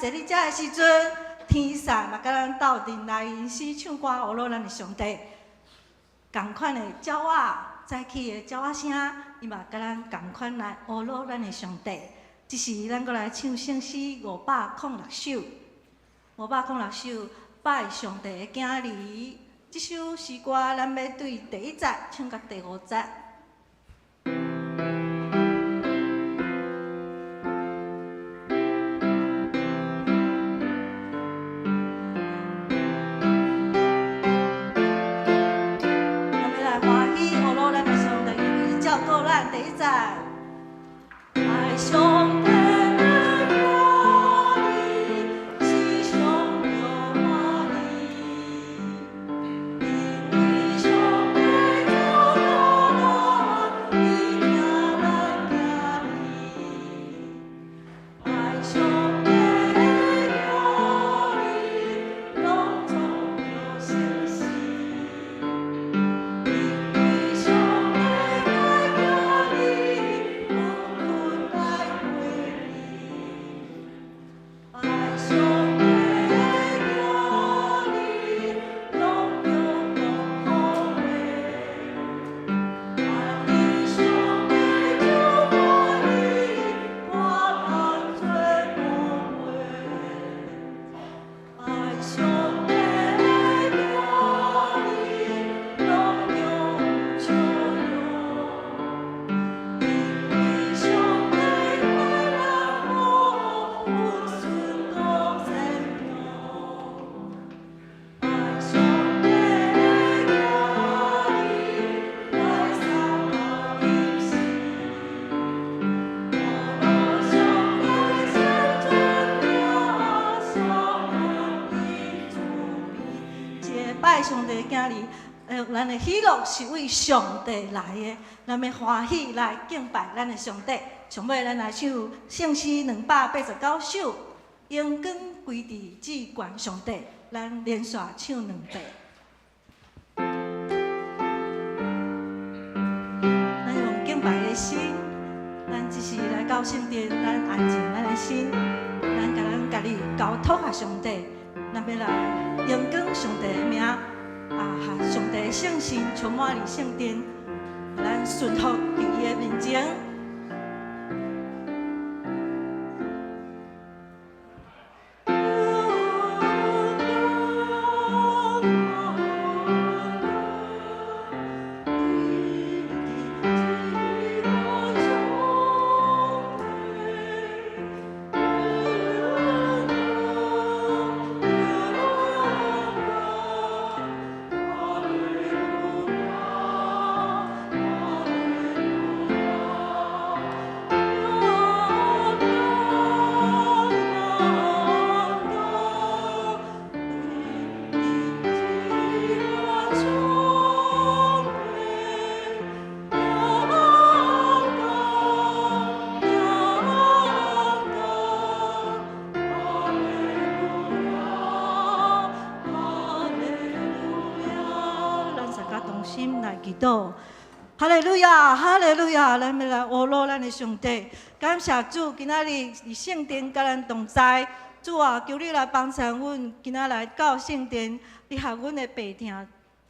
坐伫遮的时阵，天煞嘛甲咱斗阵来吟诗唱歌，学乐咱的上帝。同款的鸟仔早起的鸟仔声，伊嘛甲咱同款来学乐咱的上帝。即时咱搁来唱圣诗506首，506首拜上帝的囝儿。即首诗歌咱要对第1节唱到第5节。第1节，爱上帝的歌儿，是上帝欢喜，因为上帝救咱，伊听咱囝儿。爱上帝的歌儿，拢总着信心，因为上帝。拜上帝的囝儿，咱的喜乐是为上帝来的，咱要欢喜来敬拜咱的上帝。上尾咱来唱圣诗289首，荣光归伫至高上帝，咱连续唱2遍。咱用敬拜的心，咱只是来到圣殿，咱安静咱的心，咱甲咱家己交托下上帝。咱要来荣光上帝的名，上帝的圣心充满伫圣殿，咱顺服伫伊的面前。祈祷，哈利路亚，哈利路亚！咱要来学乐咱的上帝，感谢主，今仔日伫圣殿甲咱同在。主啊，求你来帮助阮，今仔来到圣殿，你互阮的病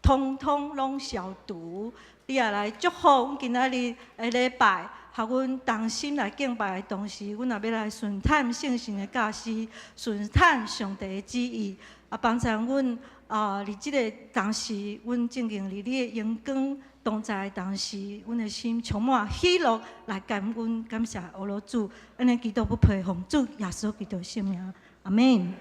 痛通通拢消除。你也来祝福阮今仔日的礼拜，互阮同心来敬拜的同时，阮也要来顺探圣神的教示，顺探上帝的旨意，帮助阮。伫即个当时，阮正经伫你的阳光同在的当时，阮的心充满喜乐，来感恩感谢俄罗主，安尼祈祷不配奉主耶稣基督圣名，阿门。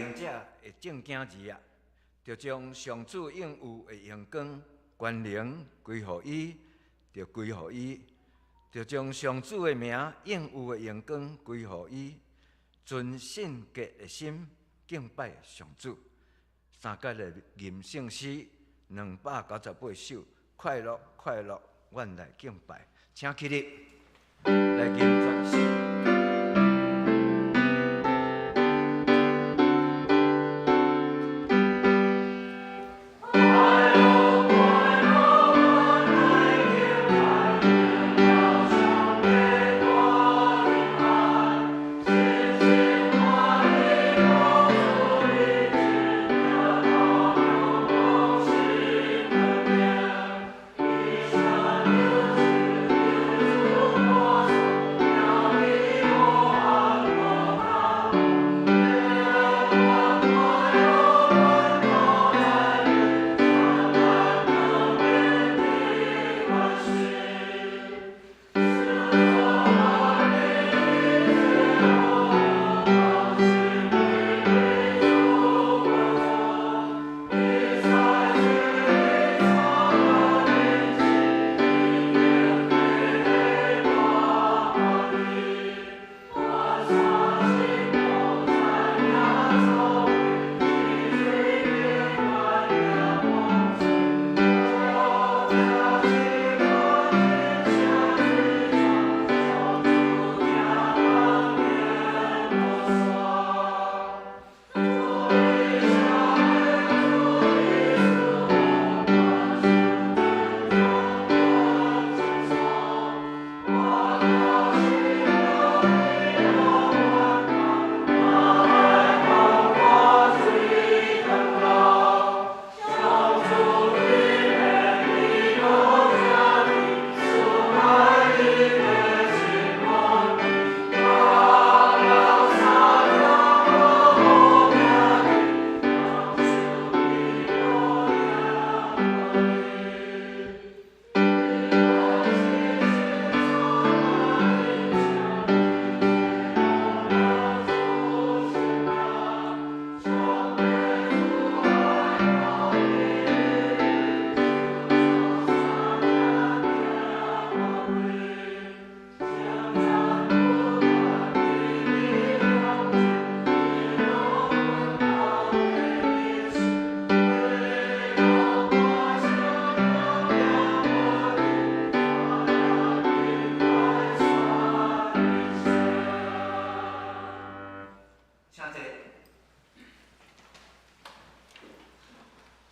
行者的正经字啊，就将上主应有的荣光、权能归乎伊，就归乎伊；就将上主的名应有的荣光归乎伊。存圣洁的心敬拜上主。三节的吟圣诗298首，快乐快乐，阮来敬拜，请起立来吟全诗。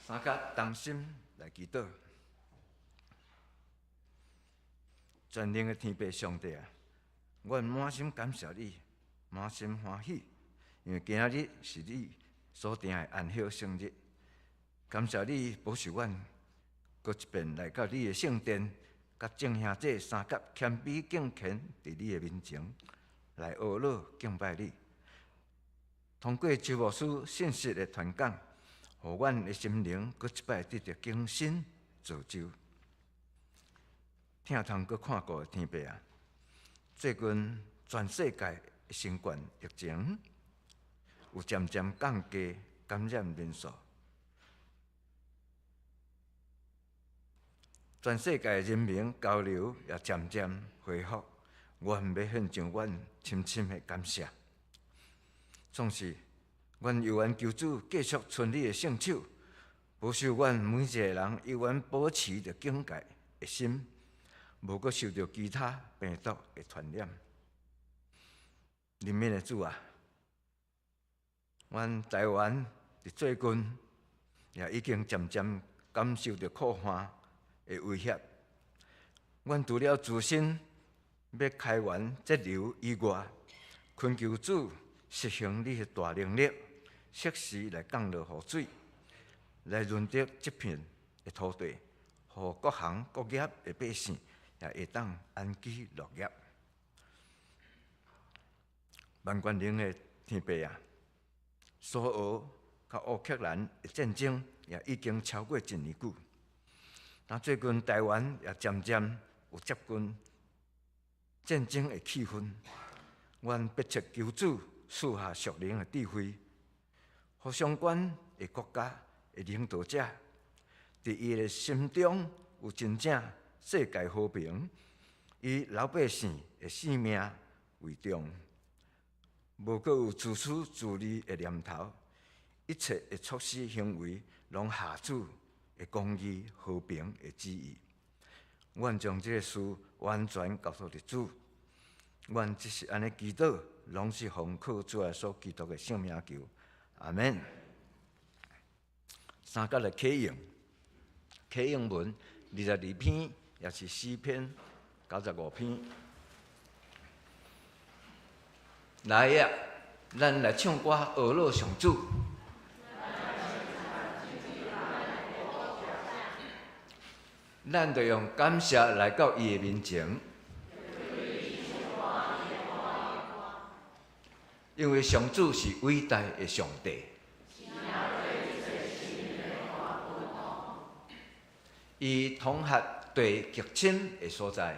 三甲同心来祈祷，全能的天父上帝啊，阮满心感谢你，满心欢喜，因为今仔日是你所定的安息圣日。感谢你保守阮，搁一遍来到你的圣殿，甲众兄弟三甲谦卑敬虔伫你的面前来学乐敬拜你。通过周牧师信息的传讲，互阮的心灵搁一摆得到更新造就。听通搁看过的天父啊，最近全世界的新冠疫情有渐渐降低感染人数，全世界的人民交流也渐渐恢复。阮要献上阮深深的感谢。总是，阮犹原求主继续存你的圣手，保守阮每一个人犹原保持着警戒的心，无阁受到其他病毒的传染。人民的主啊，阮台湾伫最近也已经渐渐感受到酷寒的威胁。阮除了自身要开源节流以外，恳求主实行你的大能力，适时来降落雨水，来润泽这片的土地，互各行各业的百姓也会当安居乐业。万权能的天父啊，苏俄甲乌克兰的战争也已经超过1年久，但最近台湾也渐渐有接近战争的气氛。阮迫切求主赐下属灵的智慧，互相关的国家的领导者，伫伊的心中有真正世界和平，以老百姓的性命为重，无阁有自私自利的念头，一切的措施行为拢下主的公义、和平的旨意。阮将这个事完全交托伫主，阮只是安尼祈祷，拢是奉靠主耶稣基督的圣名求，阿门。三角的启应，启应文22篇，也是诗篇95篇。来呀，咱来唱歌学乐上主。咱就用感谢来到伊的面前，因为上主是伟大的上帝，伊统辖最极深的所在，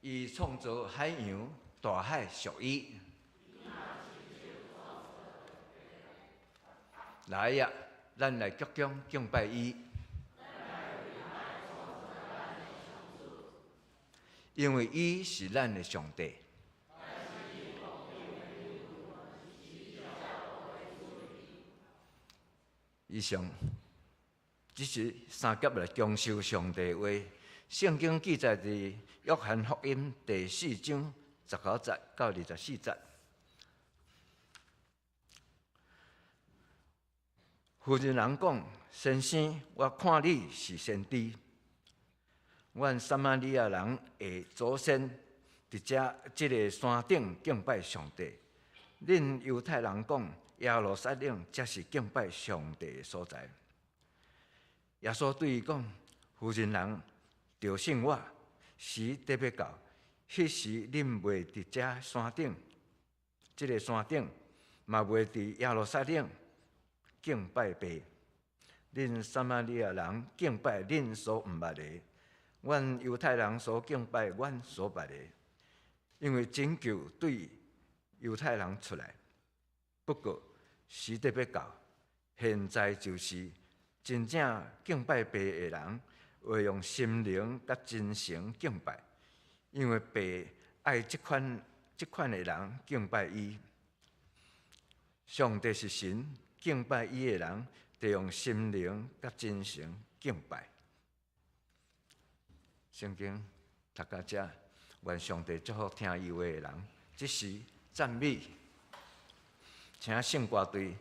伊创造海洋、大海属伊。来呀，咱来鞠躬敬拜伊，因为伊是咱的上帝。以上，只是三节来讲授上帝的话。圣经记载伫约翰福音第4章19节到24节。妇人人讲：“先生，我看你是先知。阮撒玛利亚人的祖先伫即个山顶敬拜上帝。恁犹太人讲，耶路撒冷才是敬拜上帝的所在。”耶稣对伊讲：“妇人人着信我，时得要到，迄时恁袂伫遮山顶，即个山顶嘛袂伫耶路撒冷。”敬拜爸，恁撒玛利亚人敬拜恁所毋捌的，阮犹太人所敬拜阮所捌的，因为拯救对犹太人出来。不过时得要到，现在就是真正敬拜爸的人，会用心灵甲真诚敬拜，因为爸爱即款的人敬拜伊。上帝是神。敬拜伊的人，得用心灵甲真诚敬拜。圣经读到这，愿上帝祝福听伊话的人。这时赞美，请圣歌队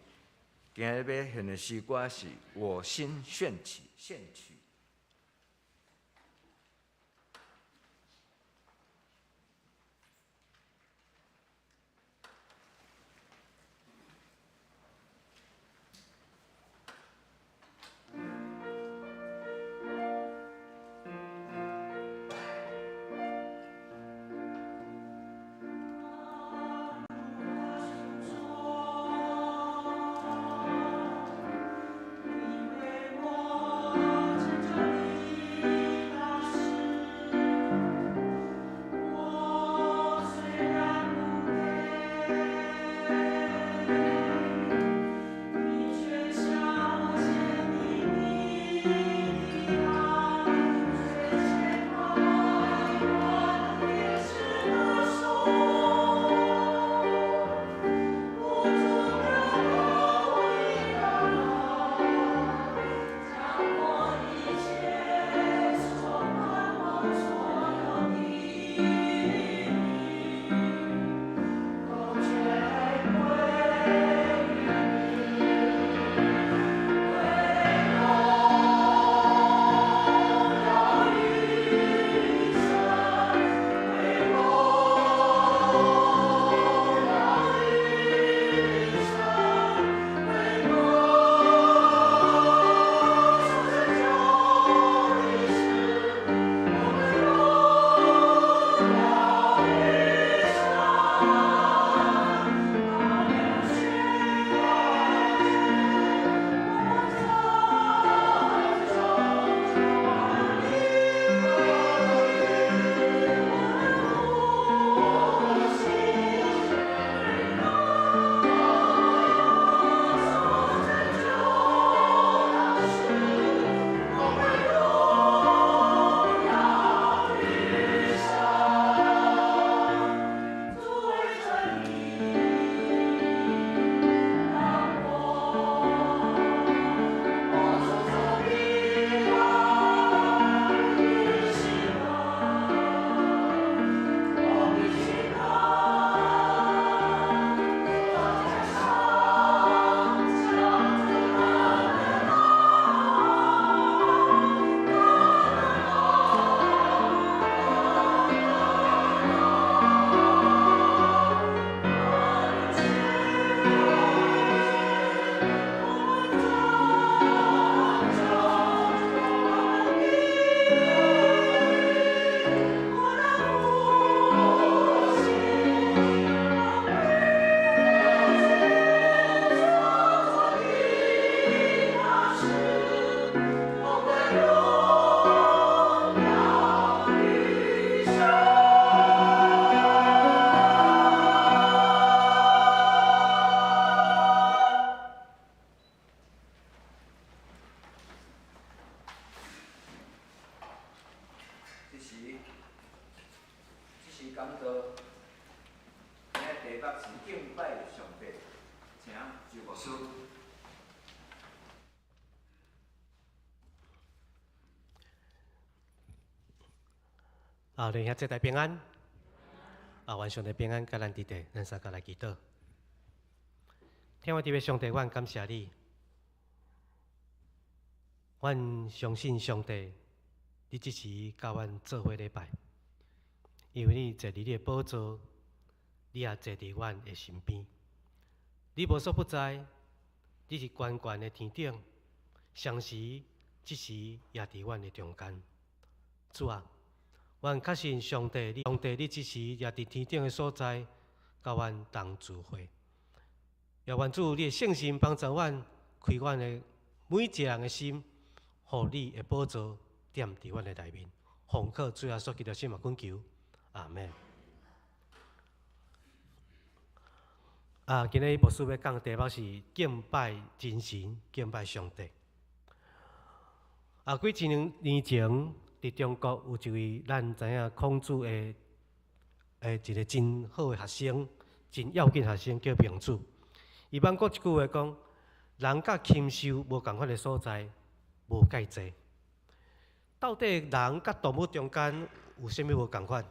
今日要献的诗歌是《我心献曲》。是敬拜上帝，请就牧师。联合这代平安，愿上帝平安甲咱伫地，咱三个来祈祷。天父地的上帝，阮感谢你，阮相信上帝，你即时甲阮做伙礼拜，因为你坐伫你的宝座，你也坐伫阮的身边。你无所不在，你是悬悬的天顶，常时即时也伫阮的中间。主啊！阮确信上帝，你即时也伫天顶的所在，甲阮同聚会。也愿主你的圣心帮助阮，开阮的每一个人的心，互你的宝座踮伫阮的内面。奉靠主耶稣基督圣名恳求，阿门。今日牧师要讲的题目是敬拜真神，敬拜上帝。几年前。伫中国有一位咱知影孔子的一个真好的学生，真要紧学生叫明子。伊捌过一句话讲：人甲禽兽无共款的所在，无介济。到底人甲动物中间有啥物无共款？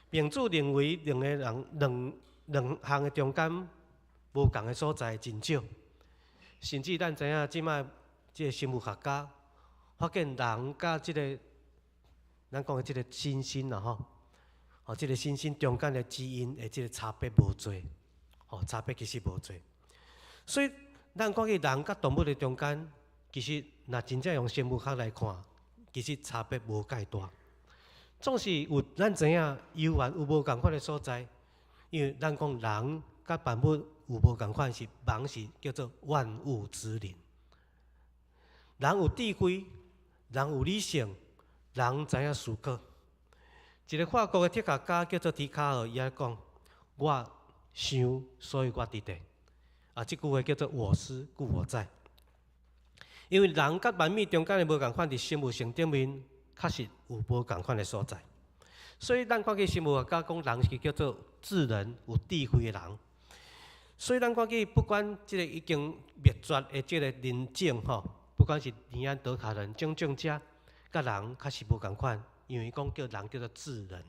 明子认为两项的中间无共的所在真少，甚至咱知影即摆即个生物学家发现人甲即个。咱讲的即个猩猩啦吼，即个猩猩中间的基因的即个差别无多，差别其实无多。所以咱讲起人甲动物的中间，其实若真正用生物学来看，其实差别无介大。总是有咱知影有缘有无共款的所在，因为咱讲人甲万物有无共款，是人是叫做万物之灵。人有智慧，人有理性。人知影思考，一个法国的哲学家叫做笛卡尔，伊爱讲：我想，所以我伫地。这句话叫做“我思故我在”。因为人甲万物中间的无共款，伫生物性顶面，确实有无共款的所在。所以咱看起生物学家讲，人是叫做智人、有智慧的人。所以咱看起，不管即个已经灭绝的即个人种不管是尼安德塔人、种种者。甲人确实无共款，因为讲叫人叫做智人，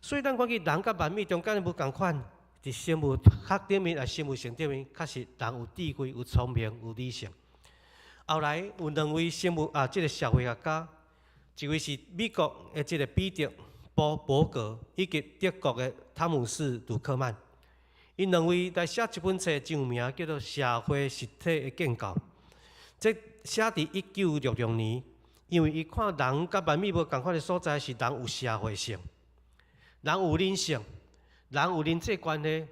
所以咱讲起人甲万物中间无共款，伫生物学顶面啊，生物性顶面，确实人有智慧、有聪明、有理性。后来有两位生物即个社会学家，一位是美国的即个彼得·伯格，以及德国的汤姆斯·杜克曼，因两位来写一本册，真有名，叫做《社会实体的建构》。这写伫1966年。因为伊看人甲万物无共款的所在，是人有社会性，人有人性，人有人际关系。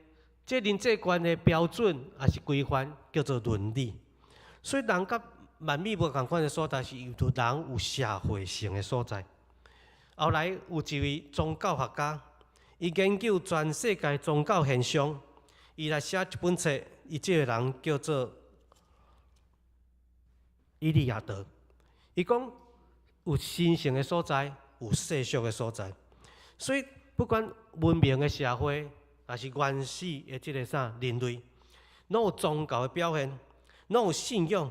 这人际关系标准也是规范，叫做伦理。所以人甲万物无共款的所在，是由于人有社会性的所在。后来有一位宗教学家，伊研究全世界宗教现象，伊来写一本册，伊这个人叫做伊利亚德。伊讲。有神圣的所在，有世俗的所在，所以不管文明的社会，还是原始的这个人类，拢有宗教的表现，拢有信仰。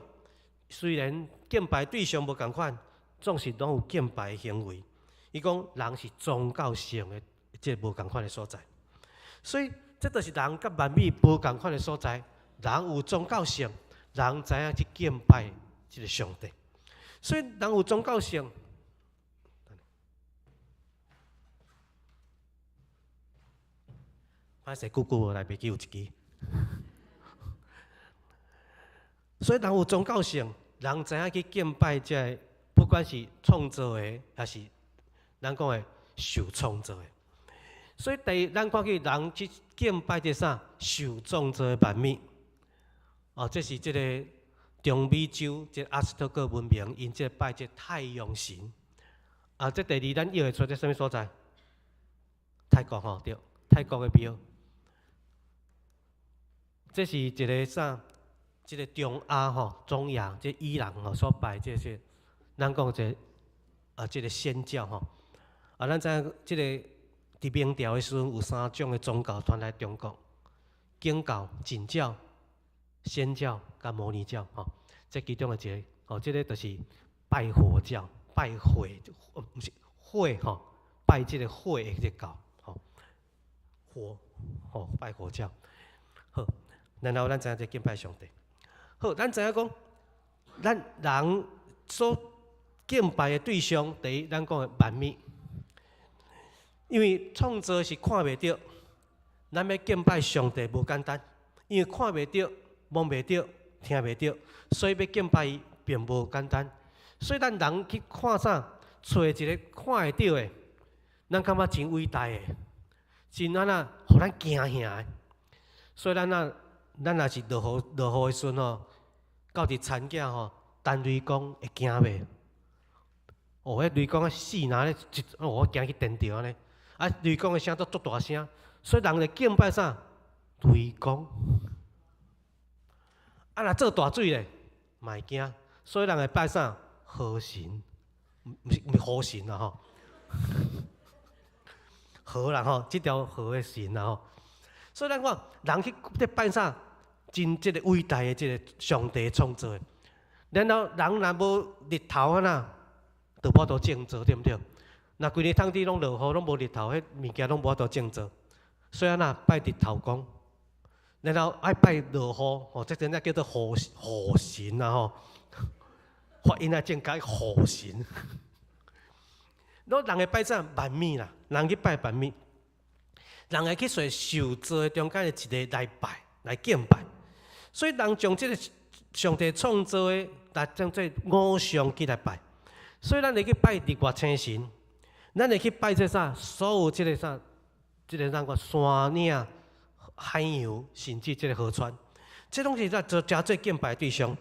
虽然敬拜对象无共款，总是拢有敬拜的行为。伊讲人是宗教性的这无共款的所在，所以这就是人甲万物无共款的所在。人有宗教性，人知影去敬拜这个上帝。所以人有宗教性，歹势久久来袂记有一支。所以人有宗教性，人知影去敬拜这个，不管是创造的，还是咱讲的受创造的。所以咱看起人去敬拜这啥受创造的万物，这是这个。中美洲即阿斯特克文明，因即拜即太阳神。这第二咱约会出在啥物所在？泰国对，泰国的庙。这是一个啥？即个中亚中亚即伊朗所拜这些，咱讲即个仙教咱知影即个伫明朝的时阵有3种的宗教传来中国，经教、真教、仙教甲摩尼教，吼，这其中的一个，吼，这个就是拜火教，拜火，不是火，吼，拜这个火的这个教，吼，火，吼，拜火教。好，然后咱知影这敬拜上帝。好，咱知影讲，咱人所敬拜的对象，第一，咱讲的万物，因为创造是看袂到，咱要敬拜上帝无简单，因为看袂到、摸袂到、听袂到，所以要敬拜伊并无简单。所以咱人去看啥，找一个看会到的，咱感觉真伟大的，真安那，互咱惊吓的。所以咱若是落雨的时阵吼，到伫田囝吼，等雷公会惊袂？哦，迄雷公啊死哪咧？我惊去电着安尼。啊，雷公的声都足大声，所以人咧敬拜啥？雷公。啊，若做大水咧，嘛会惊，所以人会拜啥？河神，毋是河神啦吼。河啦吼，即条河的神啦吼。所以咱看人去拜啥？真即个伟大的即个上帝创造的。然后人若无日头啊呐，就无法度种植，对毋对？若规日通底拢落雨，拢无日头，迄物件拢无法度种植。所以呐，拜日头公，然后爱拜落雨，吼，即阵叫做雨神啊吼。发音啊，正解雨神。人会拜啥？万物啦，人去拜万物。人会去找受造中间的一个来拜、来敬拜，所以人将这个上帝创造的，来将这偶像去来拜。所以咱会去拜日月星神，咱会去拜这啥？所有这个啥？这个咱讲山岭、海洋，甚至这个河川，这拢是咱真最敬拜的对象。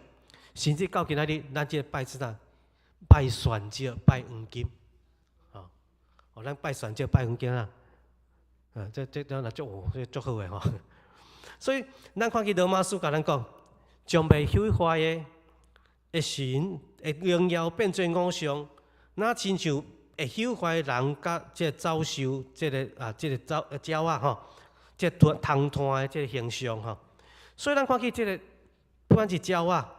甚至到今仔日，咱这拜是啥？拜玄石、拜黄金，哦，咱拜玄石、拜黄金啊。这若足好诶吼，所以咱看见罗马书甲咱讲，将被毁坏的神的荣耀变做偶像，那亲像会毁坏人甲即个走兽，即个鸟啊吼，即个虫炭的即个形象吼。所以咱看见即个不管是鸟啊、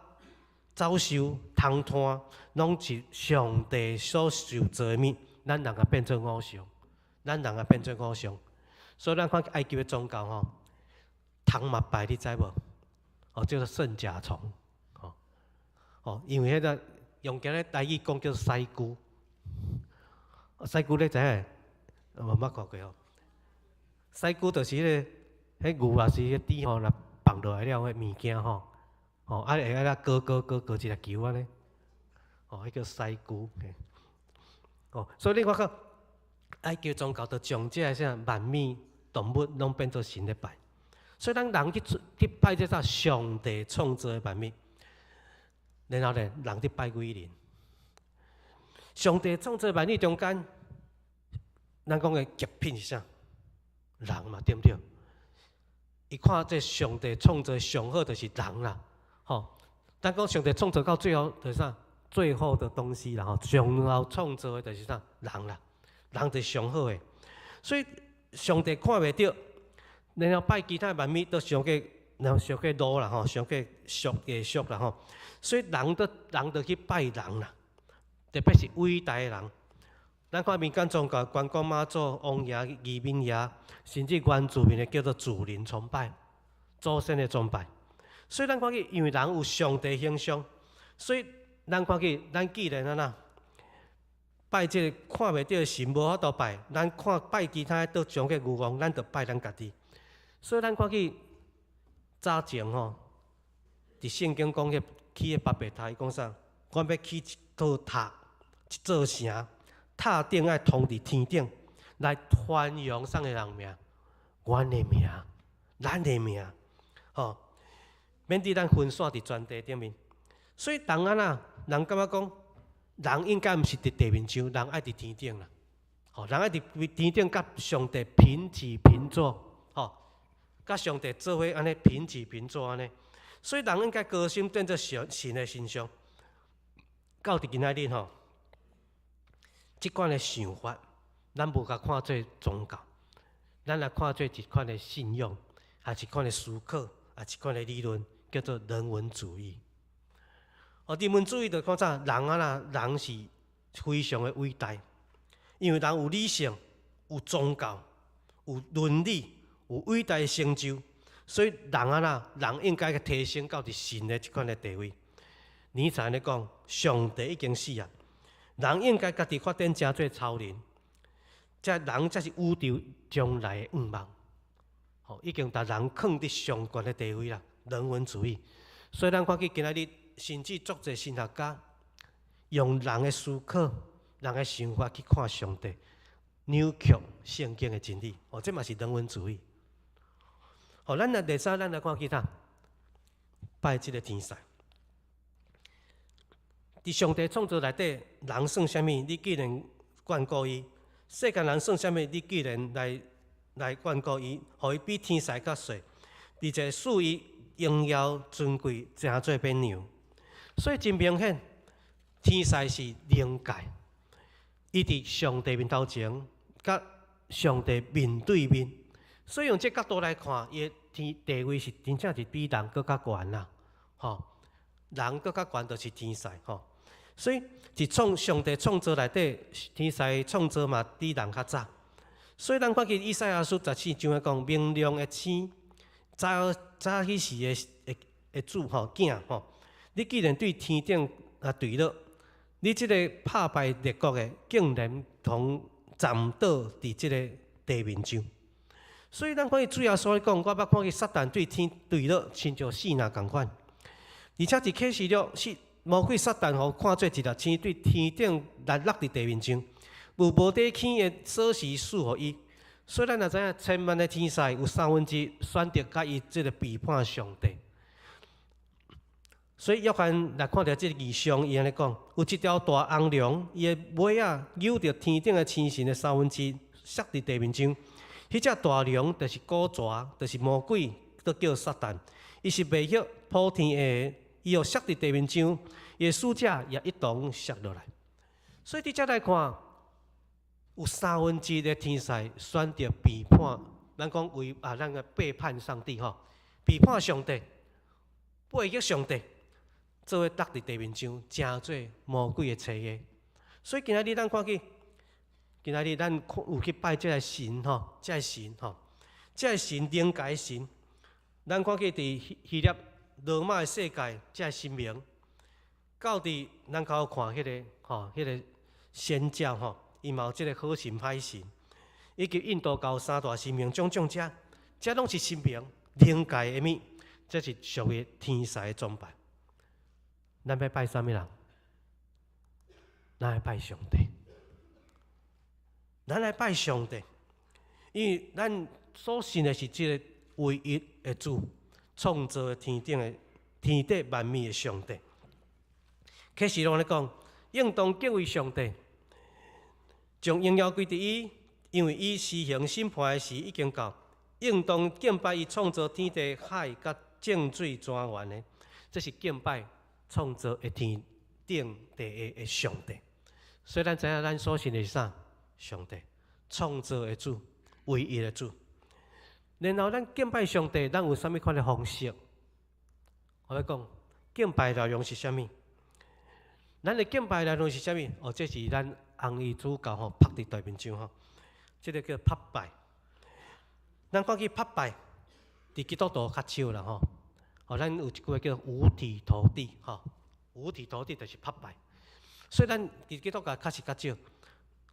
走兽、虫炭，拢是上帝所受造的物，咱人也变做偶像，咱人也变做偶像。所以咱看埃及的宗教吼，虫嘛拜，你知无？哦，叫做圣甲虫，哦，因为迄个用今日台语讲叫做西姑，西姑你知影？无捌看过吼。西姑就是迄牛啊是迄猪吼，若放落来了迄物件吼，哦，啊会啊割一个球安尼，哦，迄叫西姑。哦，所以你看埃及宗教就将这个啥万物。动物拢变做神咧拜，所以咱人去拜这啥上帝创造的万物，然后咧人去拜鬼灵。上帝创造万物中间，咱讲的极品是啥？人嘛，对不对？伊看这上帝创造上好就是人啦，吼。咱讲上帝创造到最后就是啥？最后的东西啦，吼，上后创造的就是啥？人啦，人就是上好的，所以。上帝看袂到，然后拜其他万物都上过，然后上过路啦吼，上过艺术啦吼，所以人都去拜人啦，特别是伟大的人。咱看民间宗教，关公妈祖、王爷、义民爷，甚至原住民的叫做祖灵崇拜、祖先的崇拜。所以咱看见，因为人有上帝形象，所以咱看见，咱既然安那。拜这个看袂到的神，无法度拜。咱看拜其他都上个牛王，咱就拜咱家己。所以咱看去早前吼，伫圣经讲起个巴别塔，伊讲啥？我要起一座塔，一座城，塔顶爱通伫天顶，来传扬啥个人名？阮的名，咱的名，吼，免伫咱分散伫全地顶面。所以人啊呐，人感觉讲。人应该毋是伫地面上，人爱伫天顶啦。吼，人爱伫天顶，甲上帝平起平坐，吼，甲上帝做伙安尼平起平坐安尼。所以人应该高心踮做神的身上。到伫今仔日吼，即款的想法，咱无甲看做宗教，咱来看做一款的信仰。也是一款的思考，也是一款的理论，叫做人文主义。人文主义就讲啥？人啊啦，人是非常的伟大，因为人有理性、有宗教、有伦理、有伟大的成就，所以人啊啦，人应该提升到伫神的这款的地位。尼采咧讲，上帝已经死啊，人应该家己发展成做超人，这人才是宇宙将来的愿望。已经把人放伫上悬的地位啦，人文主义。所以咱看去今仔日，甚至足侪神学家用人的思考、人的想法去看上帝，扭曲圣经的真理。这嘛是人文主义。咱来第三，咱来看其他拜这个天使。伫上帝创造内底，人算啥物？你既然眷顾伊；世间人算啥物？你既然来眷顾伊，互伊比天使较细，而且赐伊荣耀尊贵，诚做变样。所以真明显，天使是灵界，伊伫上帝面头前，甲上帝面对面。所以用这角度来看，伊的天地位是真正是比人更较悬啦。人更较悬就是天使。所以伫上帝创造内底，天使创造嘛比人较早。所以咱看见以赛亚书14章讲，明亮的星，早迄时的主囝你既然对天顶对了，你即个拍败列国的，竟然同站倒伫即个地面上。所以咱看见主耶稣讲，我捌看见撒旦对天对了，亲像死人共款。而且伫启示录魔鬼撒旦互看做一粒星，对天顶落伫地面上，无底坑的锁匙赐互伊。所以咱也知影，千万的天使有1/3选择甲伊即个背叛上帝。所以约翰来看到即个异象，伊安尼讲，有一条大红龙，伊的尾啊扭着天顶的星辰的1/3，摔伫地面上。迄只大龙就是古蛇，就是魔鬼，都叫撒旦。伊是袂晓普天下，伊又摔伫地面上，伊的使者也一同摔落来。所以伫遮来看，有1/3的天使选择背叛，咱讲咱个背叛上帝背叛上帝，背逆上帝。做伙搭伫地面上，诚做魔鬼的妻个。所以今仔日咱看去，今仔日咱有去拜这个神这个神这个神灵界神。咱看去伫希腊罗马的世界，这个神明，到伫咱较看迄个仙教伊嘛有即个好神歹神，以及印度教三大神明种这拢是神明灵界的物，这是属于天使的装扮。咱要拜啥物人？咱来拜上帝。咱来拜上帝，因为咱所信的是这个唯一的主，创造的天地万物的上帝。启示录咧讲，应当敬畏上帝，将荣耀归伫伊，因为伊施行审判的时已经到，应当敬拜伊创造天地海甲正水泉源的，这是敬拜创造的天顶地的上帝。所以咱知影，咱所信的是啥？上帝创造的主，唯一的主。然后咱敬拜上帝，咱有啥物款的方式？我来讲，敬拜内容是啥物？咱的敬拜内容是啥物？这是咱红衣主教拍伫台面上这个叫拍拜。咱讲起拍拜，伫基督徒较少啦咱有一句话叫五体投地五体投地就是拍拜。所以咱伫基督教较是较少。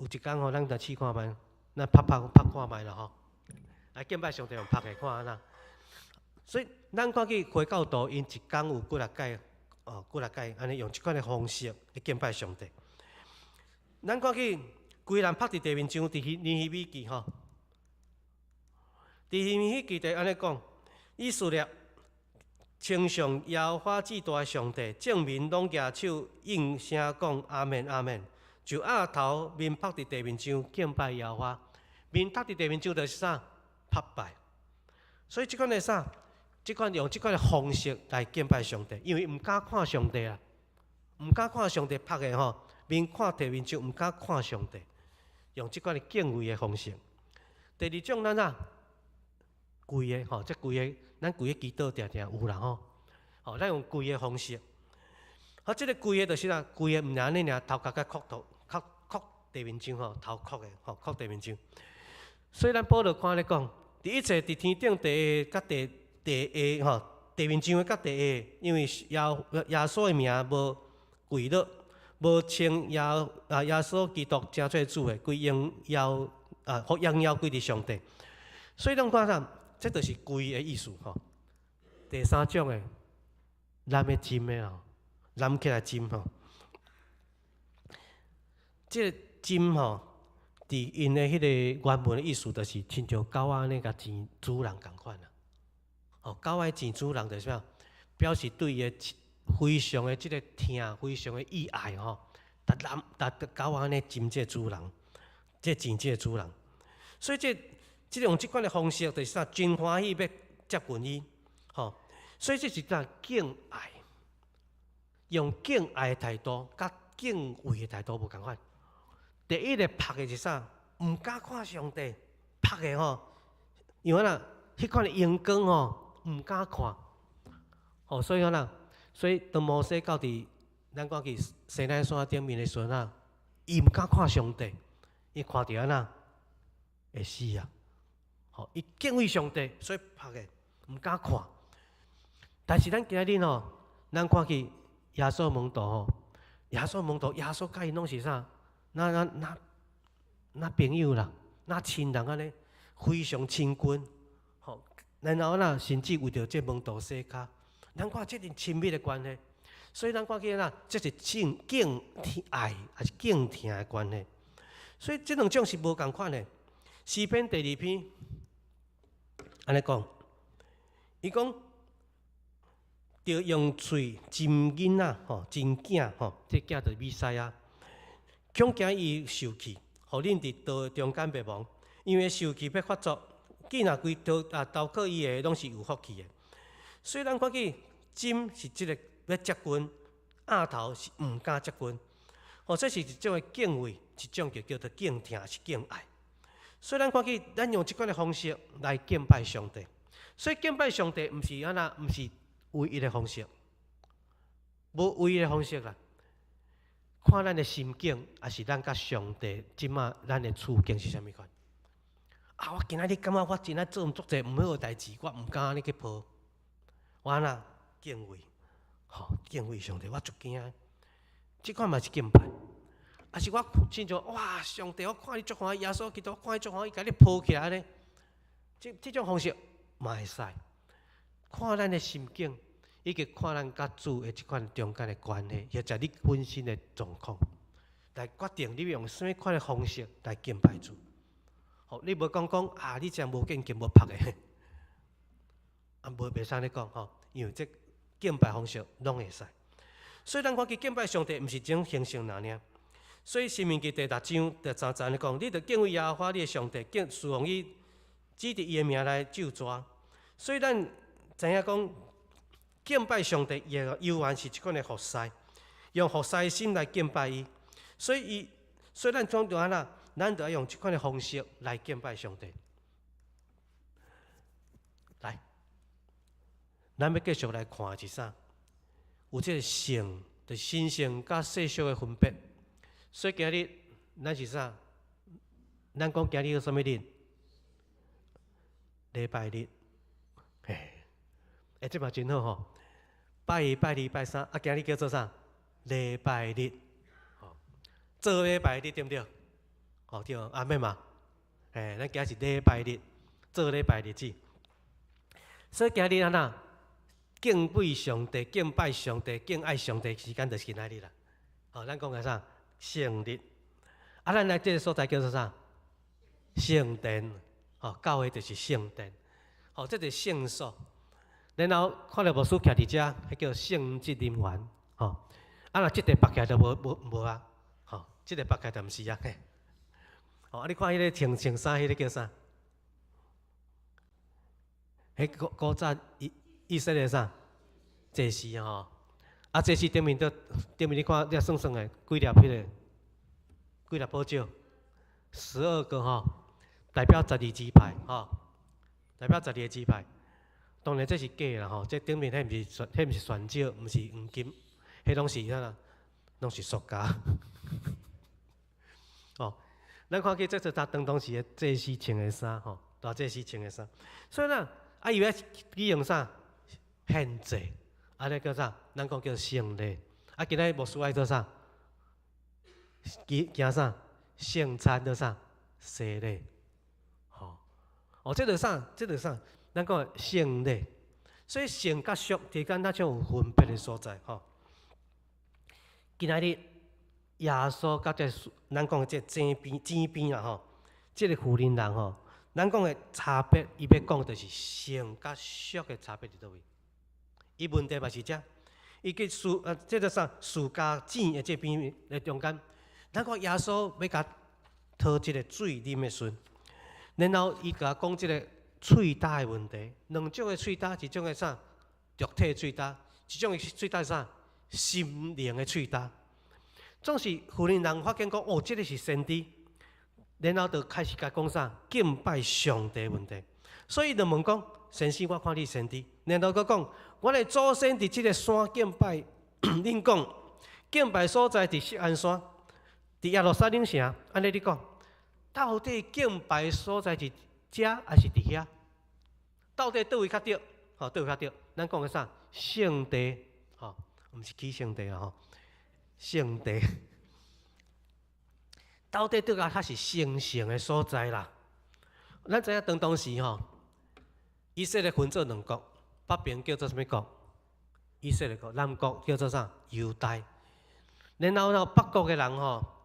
有一天咱来试看觅，咱拍看觅啦来敬拜上帝用拍的看啦。所以咱看去回教徒，因一天有几啊届，安尼用即款的方式来敬拜上帝。咱看去规人拍伫地面上，伫尼希米记伫尼希米记安尼讲，以色列称颂耶和华至大的上帝，证明拢举手应声讲阿门阿门。就额头面趴伫地面上敬拜耶和华，面趴伫地面上就是啥？拍拜。所以即款的啥？用即款的方式来敬拜上帝，因为毋敢看上帝啦，毋敢看上帝拍的面看地面上毋敢看上帝，用即款的敬畏的方式。第二种咱跪的吼，即跪的，咱跪的祈祷定定有啦吼。吼，咱用跪的方式。好，即个跪的就是啦，跪的毋是安尼尔，头壳甲磕地面上吼，头磕的吼，磕地面上。所以咱保罗看咧讲，伫一切伫天顶地下甲地下吼，地面上的甲地下，因为耶稣的名无跪落，无称耶稣基督正做主的，归荣耀归伫上帝。所以咱看啥，这就是跪的意思吼。第三种的，揽的浸的吼，揽起来浸吼，这个浸吼。伫因的迄个原文的意思，就是亲像狗仔安尼甲钱主人共款啦。哦，狗仔钱主人就是啥？表示对伊非常的即个疼，非常的意爱吼。逐狗仔安尼亲这主人，这钱这主人。所以即用即款的方式，就是啥？真欢喜要接近伊，吼。所以这是啥？敬爱，用敬爱的态度，甲敬畏的态度无共款。第一个拍的是啥？毋敢看上帝，拍的吼，因为呐，迄款的阳光吼，毋敢看。哦，所以呐，所以当摩西到伫咱讲去西奈山顶面的时阵啊，伊毋敢看上帝，伊看到安那会死啊！吼，伊敬畏上帝，所以拍的毋敢看。但是咱今日吼，咱看去耶稣门徒吼，耶稣甲因拢是啥？那朋友啦，那亲人安尼，非常亲近，吼。然后甚至为着这门徒洗脚，咱看这种亲密的关系。所以咱看见这是敬爱还是敬疼的关系。所以这两种是无共款的。诗篇第2篇安尼讲，伊讲着用嘴浸囡仔吼，浸囝吼，这囝就是弥赛亚。恐惊伊受气，互恁伫道中间灭亡，因为受气要发作，既若规投靠伊的，拢是有福气的。所以咱看见针是即个要接近，额头是毋敢接近，这是一种的敬畏，一种就叫做敬疼，是敬爱。所以咱看见，咱用即款的方式来敬拜上帝。所以敬拜上帝，毋是安那，毋是唯一的方式，无唯一的方式啦。看咱的心境，也是咱甲上帝即马咱的处境是啥物款？啊，我今仔日感觉我真爱做足侪毋好的代志，我毋敢安尼去抱。我安那敬畏，敬畏上帝，我足惊。即款嘛是敬拜，啊是我亲像哇，上帝，我看你足欢喜，耶稣基督，我看你足欢喜，甲你抱起来呢。即种方式嘛会使。看咱的心境。伊个看咱甲主的即款中间的关系，或者你本身的状况，来决定你用什么款的方式来敬拜主。你无讲啊，你这无敬无拍的，袂使安尼讲因为这敬拜方式拢会使。所以咱看去敬拜上帝，毋是种形式那尔。所以《申命记》第6章第3节安尼讲，你着敬畏耶和华你的上帝，侍奉伊，指着伊的名来咒抓。所以咱知影讲。敬拜上帝，伊个由源是一款的服侍，用服侍的心来敬拜伊。所以咱总着安那，咱着要用这款的方式来敬拜上帝。来，咱要继续来看的是啥？有这个圣，就是神圣甲世俗的分别。所以今日咱是啥？咱讲今日有啥物日？礼拜日，这嘛真好吼。拜1、拜2、拜3，今日叫做啥？礼拜日，做礼拜日对不对？对，阿妹嘛，咱今日是礼拜日，做礼拜日子。所以今日安那敬畏上帝、敬拜上帝、敬爱上帝时间就是今仔日啦。咱讲个啥？圣日。咱来这个所在叫做啥？圣殿。教会就是圣殿。这就是圣所。然后看到牧师徛伫遮，迄叫圣职人员，若即块拔起来就无啊，即块拔起来就毋是啊，你看迄个穿衫，迄个叫啥？迄古早以色列啥？祭司祭司顶面你看，你算算诶，几粒宝石，12个代表12支派代表12个支派。当然这是假的啦吼，这顶面迄毋是泉石，毋是黄金，迄拢是啥啦？拢是塑胶。哦，咱看见这是他当时的祭司穿的衫吼，大祭司穿的衫。所以呢，伊要利用啥？献祭，安尼叫啥？咱讲叫圣礼。今仔牧师爱做啥？行啥？圣餐做啥？洗礼。这个啥？咱讲圣礼。所以圣甲俗之间那种有分别的所在今仔日耶稣甲咱讲的这井边啊吼，这个福音人吼，咱讲的差别，伊要讲的是圣甲俗的差别伫倒位？伊问题嘛是这，伊去这个啥树加井的这边的中间，咱看耶稣要甲讨这个水啉的时，然后伊甲讲这个喙焦的问题，两种的喙焦，一种的啥肉体的喙焦，一种的喙焦是啥心灵的喙焦。总是福音人发现讲，这个是先知，然后就开始甲讲啥敬拜上帝的问题。所以就问讲，先生，我看你先知，然后佮讲，我的祖先伫这个山敬拜，恁讲敬拜所在伫锡安山，伫耶路撒冷城，安尼你讲，到底敬拜所在伫遮还是伫遐？到底倒位较对？倒位较对？咱讲的啥？圣地，毋是起圣地啊，圣地。到底倒甲较是神圣的所在啦？咱知影当时以色列分做两国，北边叫做什么国？以色列国，南国叫做啥？犹大。然后北国的人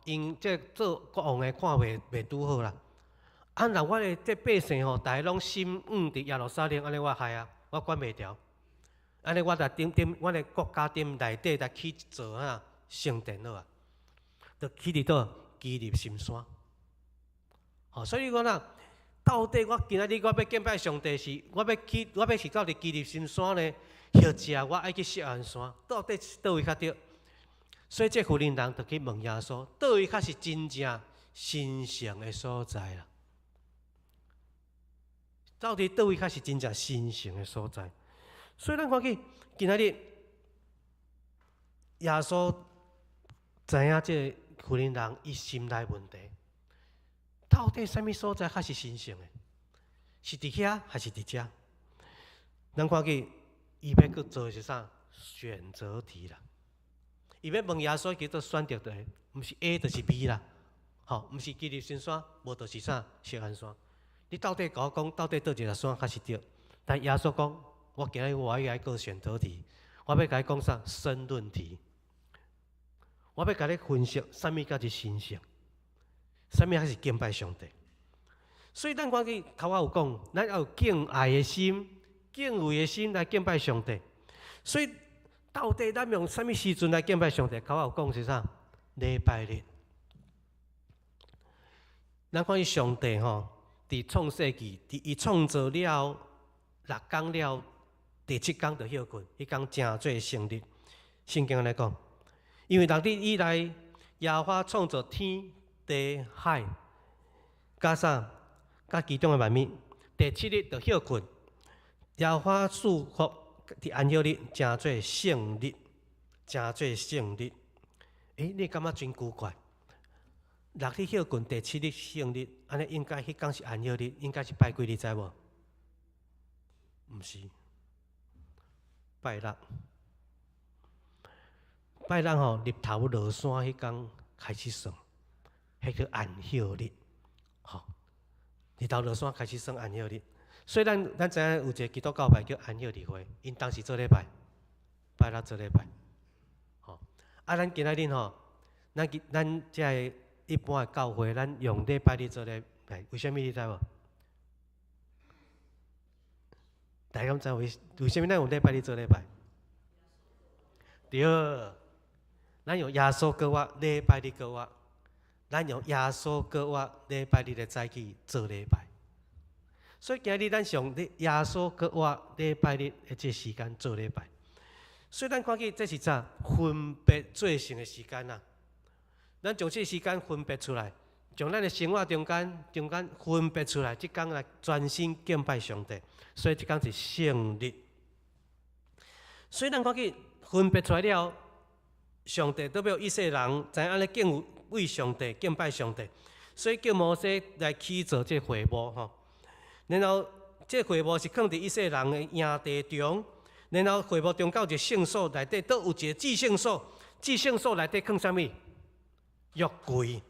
因这做国王的看袂拄好啦。若我的这百姓大家拢心伫耶路撒冷，安尼我害啊，我管袂牢。安尼我来我的国家内底来起一座圣殿好啊，就起伫倒基立心山。所以讲到底我今仔日我要敬拜上帝是，我要是到伫基立心山呢，或者我爱去锡安山，到底倒位较对？所以这福音人就去问耶稣，倒位较是真正神圣的所在啦？到底倒位较是真正神圣的所在？所以咱看见今仔日耶稣知影这福音人伊心内问题。到底什么所在较是神圣的？是伫遐还是伫遮？咱看见伊要去做的是啥？选择题啦。伊要问耶稣叫做选择的，毋是 A 就是 B 啦。毋是基立新山，无就是啥锡安山。你到底甲我讲，到底倒一个山较是对？但耶稣讲，我今日我要做选择题，我要甲你讲啥？申论题。我要甲你分析，啥物才是神圣？啥物还是敬拜上帝？所以咱看见头仔有讲，咱要有敬爱的心、敬畏的心来敬拜上帝。所以到底咱用啥物时阵来敬拜上帝？头仔有讲是啥？礼拜日。咱看见上帝伫创世纪，伫伊创造了6天了，第7天就休困，迄天正做圣日。圣经来讲，因为6日以来，耶和华创造天。地海，加上加其中的万物，第7日就休困。耶和华祝福伫安息日，正做圣日，正做圣日。你感觉真奇怪？6日休困，第7日圣日，安尼应该迄天是安息日，应该是拜几日知无？毋是，拜6。拜6日头落山迄天开始算。迄叫安息日，日头落山开始算安息日。所以咱知影有一个基督教派叫安息日会，因当时做礼拜，拜6做礼拜。咱今仔日咱这个一般的教会，咱用礼拜日做礼拜，为什么你知无？大家知为什么咱用礼拜日做礼拜？对，咱用耶稣教我礼拜日教我。咱用耶稣教我礼拜日的早起做礼拜，所以今日咱上耶稣教我礼拜日的这时间做礼拜，所以咱看见这是啥？分别做成的时间啊！咱将这时间分别出来，从咱的生活中间分别出来，即天来专心敬拜上帝，所以即天是圣日。所以咱看见分别出来了，上帝代表以色列人知影安尼敬畏上帝、敬拜上帝，所以叫摩西来起造这会幕吼。然后这会幕是放伫以色列人的营地中，然后会幕中到一个圣所内底，倒有一个至圣所，至圣所内底放啥物？约柜。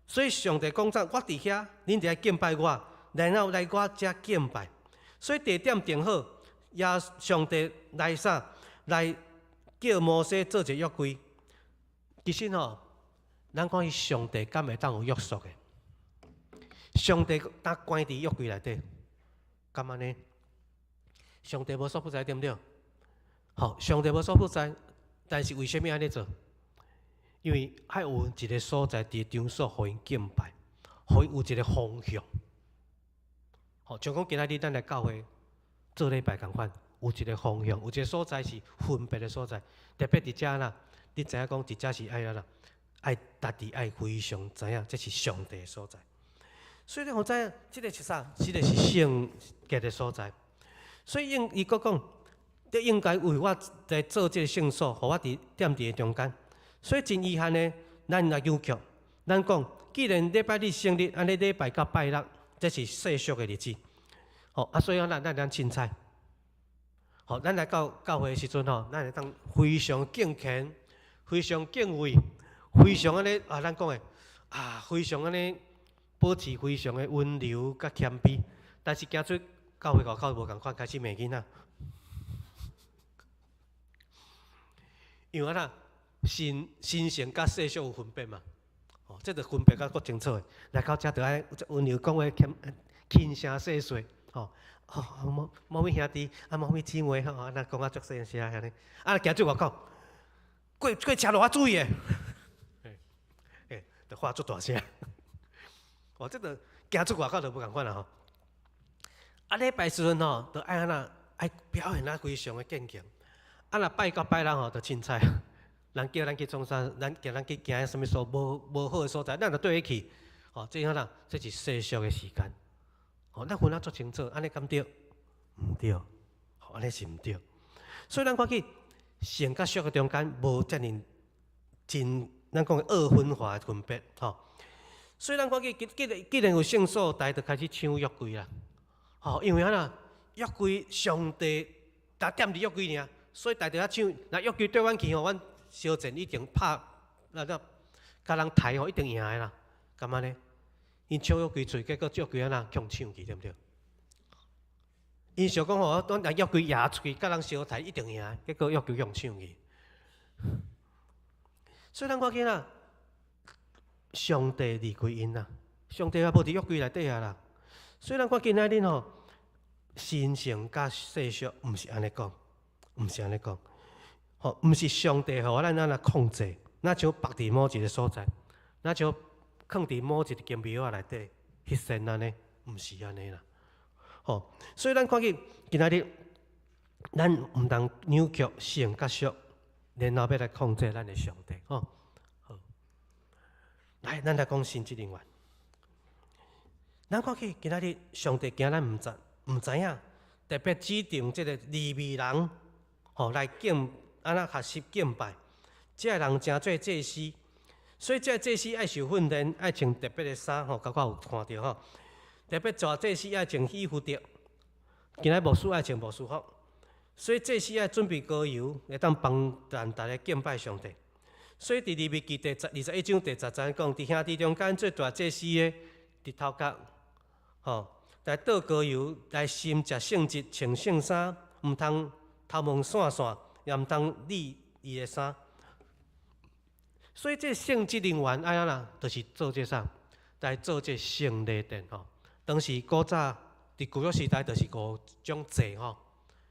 所以上帝讲：我伫遐，恁就来敬拜我，然后来我遮敬拜。所以地点定好，也上帝来啥？来叫摩西做一个约柜。其实吼，咱看伊上帝敢会当有约束的？上帝当关伫约柜内底，敢安尼？上帝无所不在，对不对？好，上帝无所不在，但是为什么安尼做？因为爱有一个所在，伫场所，互因敬拜，互因有一个方向。好，像讲今仔日咱来教会做礼拜共款，有一个方向，有一个所在是分别的所在。特别伫遮啦，你知影讲伫遮是爱啦，爱家己爱非常知影，这是上帝的所在。所以你好知影，这个是啥？这个是圣洁的所在。所以伊佫讲，你应该为我来做这个圣所，互我伫踮伫中间。所以真遗憾呢，咱来要求，咱讲，既然礼拜日圣日，安尼礼拜到拜六，这是世俗的日子，好所以咱凊彩，好，咱来到教会的时阵吼，咱会当非常敬虔，非常敬畏，非常安尼咱讲的非常安尼保持非常的温柔甲谦卑，但是行出教会外口无共款，开始骂囡仔，因为呐。神圣甲世俗有分别嘛？这个分别较够清楚的。来到遮，就爱温柔讲话，轻声细碎，某位兄弟，某位姊妹，安尼讲啊足细声安尼。行出外口，过车路啊注意诶，就话足大声。这个行出外口就无共款啦礼拜时阵就爱安那爱表现非常的坚强。若拜到拜六就凊彩。人叫咱去创啥？叫咱去行什么所无好的所在，咱就对得起。这样啦，这是世俗的时间。咱分足清楚，安尼敢对？毋对，安尼是毋对。所以咱看去圣甲俗的中间无遮尔真，咱讲二分化的分别。所以咱看去，既然有圣所，大家就开始抢约柜啦。因为约柜上帝打踮伫约柜尔，所以大家抢。若约柜对阮去阮小战一定拍，甲人抬一定赢的啦。干嘛呢？因抢约柜嘴，结果约柜强抢去，对不对？因想讲咱若约柜压出去，甲人相抬一定赢，结果约柜强抢去。所以咱看见上帝离开因啦，上帝也无伫约柜内底啦。所以咱看见仔日神圣甲世俗，毋是安尼讲，毋是安尼讲。毋是上帝互咱来控制，咱像绑伫某一个所在，咱像放伫某一个金庙内底迄神安尼，毋是安尼啦。所以咱看见今仔日，咱毋通扭曲圣甲俗，然后要来控制咱的上帝。好，来，咱来讲神职人员。咱看见今仔日上帝惊咱毋知影，特别指定即个利未人，来敬。学习敬拜，这人诚做祭司，所以这祭司爱受训练，爱穿特别的衫，刚刚有看到特别做祭司爱穿衣服着，今仔牧师爱穿牧师服，所以祭司爱准备膏油，会当帮咱大家敬拜上帝。所以伫利未记第21章第10节讲，伫兄弟中间最大祭司的伫头角，来倒膏油，来心食圣节，穿圣衫，毋通头毛散散。也毋通理伊的衫，所以这圣职人员安啦，就是做这啥，来做这圣礼殿当时古早伫旧约时代，就是5种祭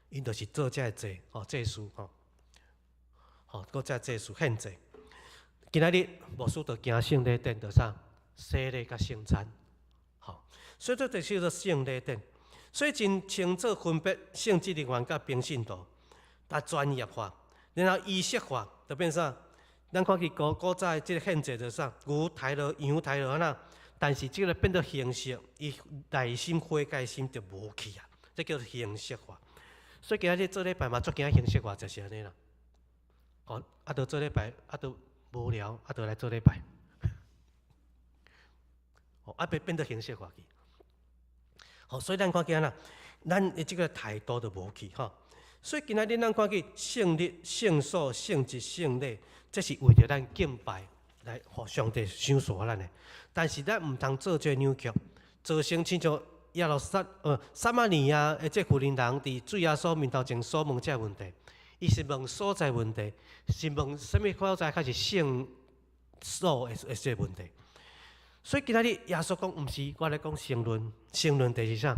因就是做这祭祭司古早祭司献祭。今仔日牧师就行圣礼殿，就啥洗礼甲圣餐，所以这就是做圣礼殿。所以真清楚分别圣职人员甲平信徒。专业化，然后仪式化，就变啥？咱看去古早即个献祭就啥，牛抬落、羊抬落安那，但是即个变做形式，伊内心悔改心就无去啊，这叫做形式化。所以今仔日做礼拜嘛，足惊形式化就是安尼啦。哦，都做礼拜，都无聊，都来做礼拜。哦，变做形式化去。好，所以咱看见啦，咱的即个态度就无去吼。所以今仔日咱看见圣日、圣所、圣节、圣礼，这是为着咱敬拜来互上帝赏赐咱的。但是咱毋通做这扭曲，造成亲像撒玛利亚的这妇人人伫水耶稣面头前所问这问题，伊是问所在问题，是问什么所在开始圣所的这问题。所以今仔日耶稣讲，毋是我来讲圣论，圣论就是啥？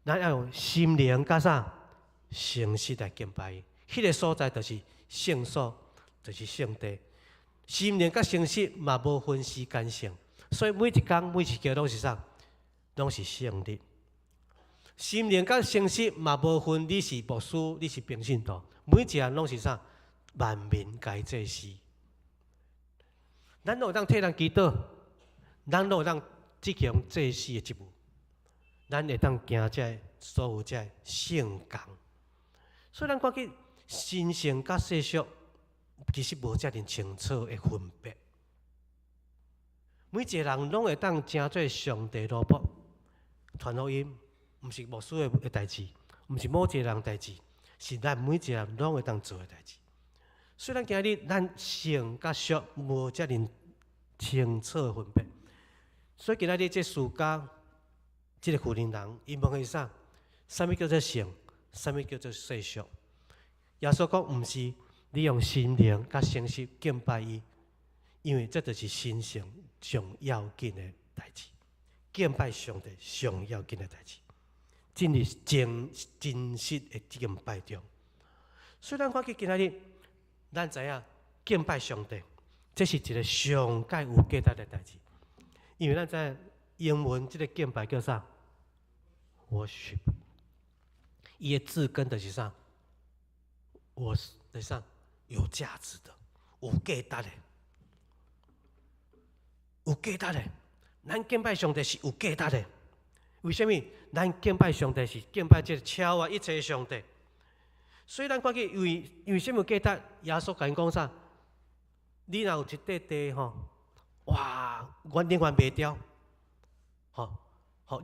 咱要用心灵甲啥诚实来敬拜伊。迄个所在就是圣所，就是圣地。心灵甲诚实嘛无分时间性，所以每一天每一刻拢是啥？拢是圣日。心灵甲诚实嘛无分你是牧师，你是平信徒，每一人拢是啥？万民皆祭司。咱拢会当替人祈祷。咱都会当执行祭司的职务，咱会当行这所有这圣工。所以咱看见神圣甲世俗，其实无遮尔清楚的分别。每一个人拢会当成做上帝罗卜传福音，毋是牧师的代志，毋是某一个人代志，是咱每一个人拢会当做的代志。虽然今日咱圣甲俗无遮尔清楚的分别。所以今仔日这暑假，这个妇人人，伊问伊啥？什么叫做圣？什么叫做世俗？耶稣讲，毋是你用心灵甲诚实敬拜伊，因为这就是神圣上要紧的代志。敬拜上帝上要紧的代志，真是真实的敬拜中。虽然看见今仔日，咱知影敬拜上帝，这是一个上界有价值的代志。因为咱在英文这个敬拜叫啥 ？worship， 伊的字根就是啥？我是啥？有价值的，有价值的，有价值的。咱敬拜上帝是有价值的。为什么？咱敬拜上帝是敬拜这个超越一切的上帝。所以咱看见，因为什么有价值？耶稣甲因讲啥？你若有一块地吼。哇！我另外卖掉，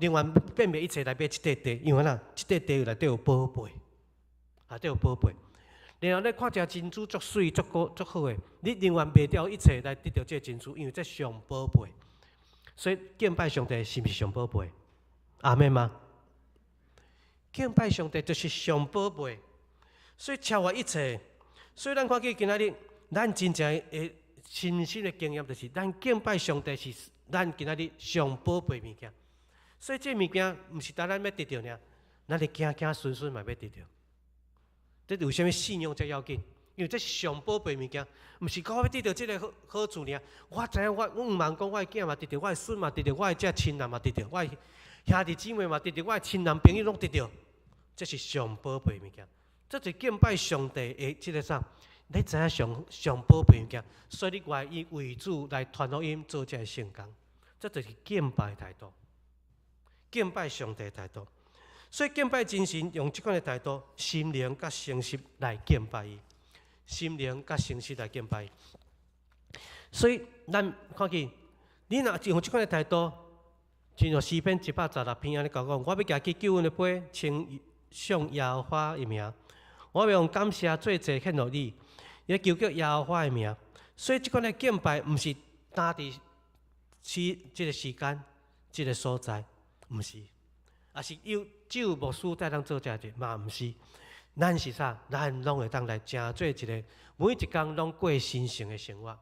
另外变卖一切来买一块地，因为哪？一块地内底有宝贝，内底有宝贝。然后你看这珍珠足水、足好诶，你另外卖掉一切来得到这珍珠，因为这上宝贝。所以敬拜上帝是毋是上宝贝？阿们吗？敬拜上帝就是上宝贝，所以超越一切。所以咱看见今仔日，咱真正诶。亲身的经验就是，咱敬拜上帝是咱今仔日上宝贝物件，所以这物件毋是单咱要得到尔，咱的子孙孙嘛要得到。这为什么信仰才要紧？因为这是上宝贝物件，毋是讲我要得到这个好处尔。我知影我毋茫讲我的囝嘛得到，我的孙嘛得到，我的这亲人嘛得到，我的兄弟姊妹嘛得到，我的亲人朋友拢得到。这是上宝贝物件，这是敬拜上帝的这个啥？你知影上宝贝物件，所以你愿意为主来传福音做这个圣工，这就是敬拜态度，敬拜上帝态度。所以敬拜真神用这款的态度，心灵甲诚实来敬拜伊，心灵甲诚实来敬拜伊。所以咱看见，你若用这款的态度，就像诗篇116篇安尼讲，我要举起救恩的杯，称颂耶和华的名，我要用感谢做祭献予你。也求叫耶和华的名，所以这款的敬拜毋是单伫这个时间、这个所在，毋是，也是只有牧师才通做这个，嘛毋是。咱是啥？咱拢会当来成做一个，每一天拢过神圣的生活，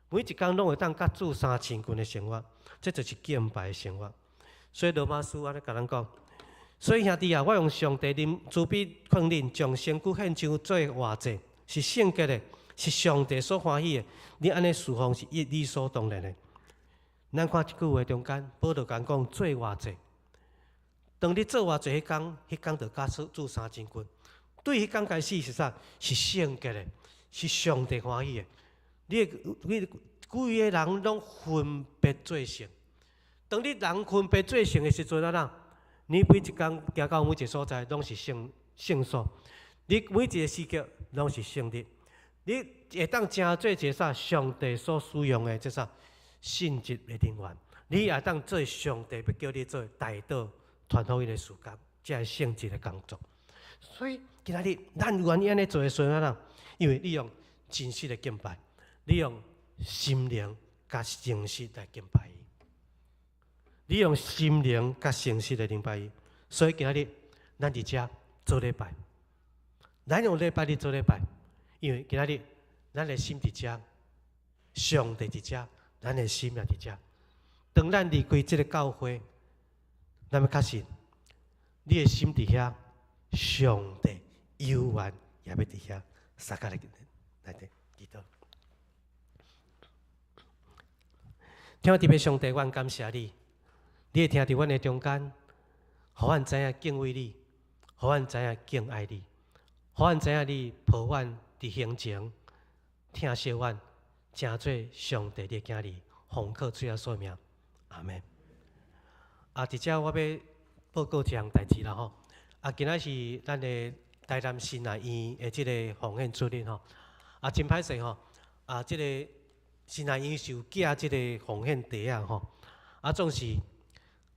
每一天拢会当甲主3千群的生活，这就是敬拜的生活。所以罗马书安尼甲咱讲，所以兄弟啊，我用上帝恁慈悲劝恁，将身躯献上做活祭。是圣洁的，是上帝所欢喜的。你安尼侍奉是理所当然的。咱看这句话中间，保罗讲做偌济。当你做偌济迄天就加主3千群。对迄天开始是啥？是圣洁的，是上帝欢喜的。你规个人拢分别做成。当你人分别做成的时阵啊，你每一工行到每一个所在，拢是胜数。你每一个时刻拢是胜利。你会当成做一个啥？上帝所使用的这啥信职的人员。你也当做上帝要叫你做带导传福音的事工，这是圣职的工作。所以今仔日咱愿意安尼做的时阵啊，因为你用真实的敬拜，你用心灵甲诚实来敬拜伊。你用心灵甲诚实来敬拜伊，所以今仔日咱伫遮做礼拜，咱用礼拜日做礼拜，因为今仔日咱的心伫遮，上帝伫遮，咱的心也伫遮。当咱离开这个教会，咱要确信，你的心伫遐，上帝永远也要伫遐，撒开来底祈祷。听我特别上帝，阮感谢你。你会听伫阮的中间，互阮知影敬畏你，互阮知影敬爱你，互阮知影你抱阮伫行前，疼惜阮，成做上帝的囝儿，奉靠最后所命，阿门。伫遮我要报告一项代志啦吼。今仔是咱的台南新南医院的即个奉献主日吼。真歹势吼。即个新南医院是有寄即个奉献袋啊吼。总是。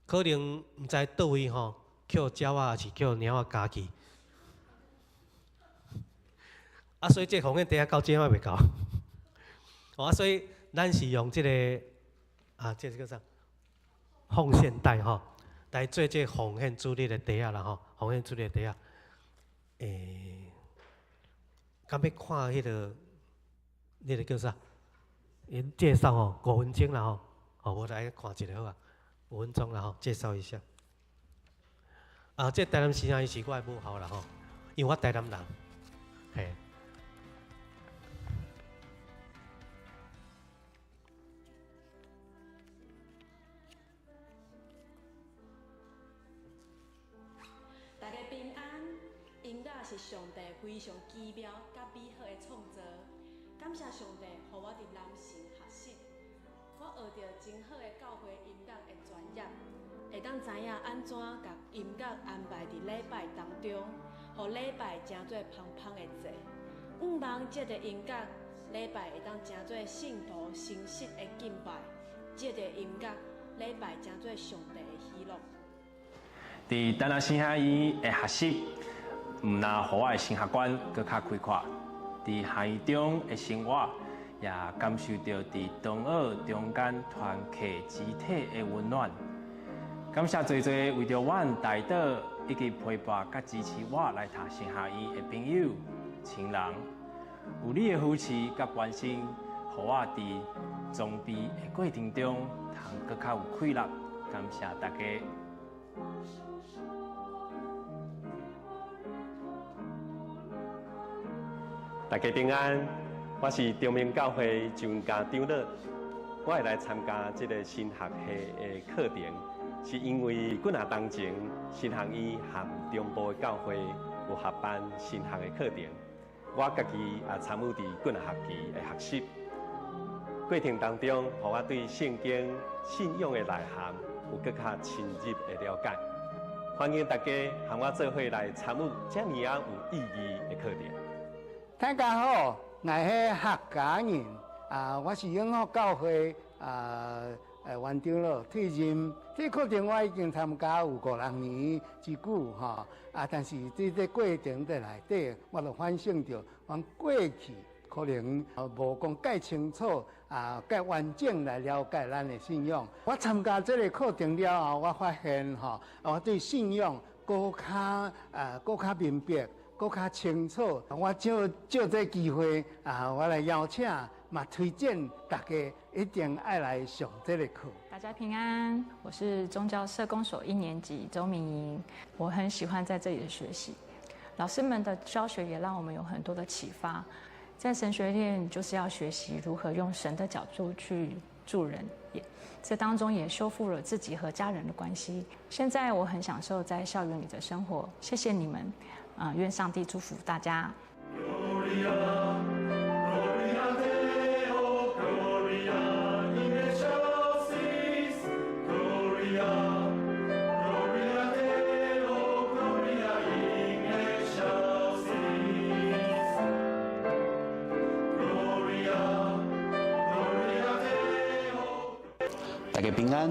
可能毋知倒位吼，捡鸟啊，还是捡猫啊家去。所以这奉献袋到今仔未到。所以咱是用这个这叫啥？奉献袋吼，来做这奉献主日的袋啊啦吼，奉献主日的袋啊。敢要看迄个叫啥？因介绍吼，5分钟啦吼，我来看一下好啊。5分钟啦吼，介绍一下。这台南新南是我的母校啦吼，因为我台南人，嘿。大家平安，音乐是上帝非常奇妙甲美好的创造。感谢上帝，互我伫南神学习。我学到真好的教会音乐的专业，会当知影安怎甲音乐安排伫礼拜当中，互礼拜诚做芳芳的做。望这个音乐礼拜会当诚做信徒诚实的敬拜，这个音乐礼拜诚做上帝的喜乐。伫台南新学院的学习，毋但互我的神学观更较开阔，伫学院中的生活。也感受到伫同学中间团契集体的温暖。感谢多多为着阮带导以及陪伴甲支持我来读神学院的朋友、亲人，有你的扶持甲关心，互我伫装备的过程中，通更较有快乐。感谢大家。大家平安。我是中明教会张家长老，我会来参加这个神学系的课程，是因为几年当前神学院和中部的教会有合办神学的课程，我家己也参与伫几年学期的学习。过程当中，让我对圣经信仰的内涵有更较深入的了解。欢迎大家和我做伙来参与这么样有意义的课程。大家好。我是客家人，我是永福教会院长老退任。这课程我已经参加有5-6年之久哈，但是在这过程的内底，我就反省到，阮过去可能无讲介清楚介完整来了解咱的信仰。我参加这个课程了后，我发现我对信仰更较明白。更较清楚，我借这机会我来邀请推荐大家一定爱来上这个课。大家平安，我是宗教社工所1年级周明莹，我很喜欢在这里的学习，老师们的教学也让我们有很多的启发。在神学院就是要学习如何用神的角度去助人，这当中也修复了自己和家人的关系。现在我很享受在校园里的生活，谢谢你们。愿上帝祝福大家。Gloria, Gloria Deo. 大家平安。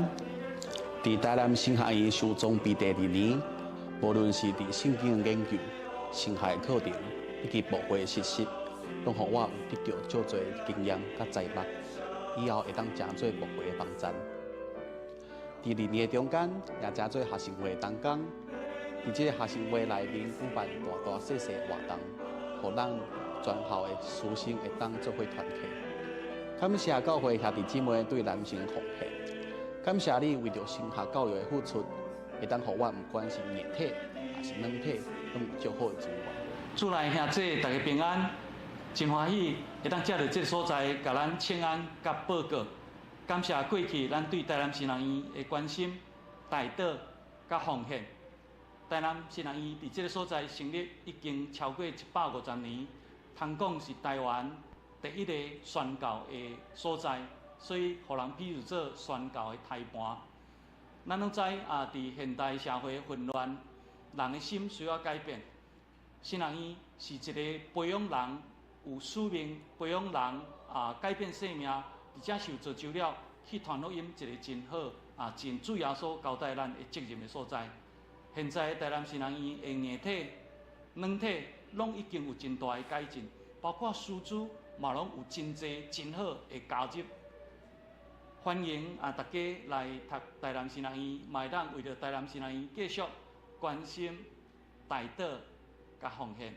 伫台南新学院修装备第2年，无论是伫圣经的研究、神学的课程以及牧会的实习，拢互我有得到足侪经验甲财目，以后会当真做牧会的帮站。伫2年的中间，也真做学生会的同工。伫这个学生会内面举办大小小活动，互咱全校的师生会当做伙团契。感谢教会兄弟姊妹对咱生奉献，感谢你为着神学教育的付出，会当互我不管是硬体还是软体，拢有足好的资源。主内兄弟大家平安，真欢喜会当借着这个所在，甲咱请安甲报告。感谢过去咱对台南新人院的关心、带导甲奉献。台南新人院伫这个所在成立已经超过150年，通讲是台湾第一个宣教的所在，所以互人比喻做宣教的胎盘。咱拢知伫现代社会混乱，人的心需要改变。新人院是一个培养人有使命、培养人改变生命，而且是有造就了去传福音一个真好真主耶稣交代咱的责任的所在。现在台南新人院的硬体、软体拢已经有真大的改进，包括师资嘛拢有真侪真好的加入。欢迎大家来读台南新人院，嘛会当为着台南新人院继续关心、带导、甲奉献。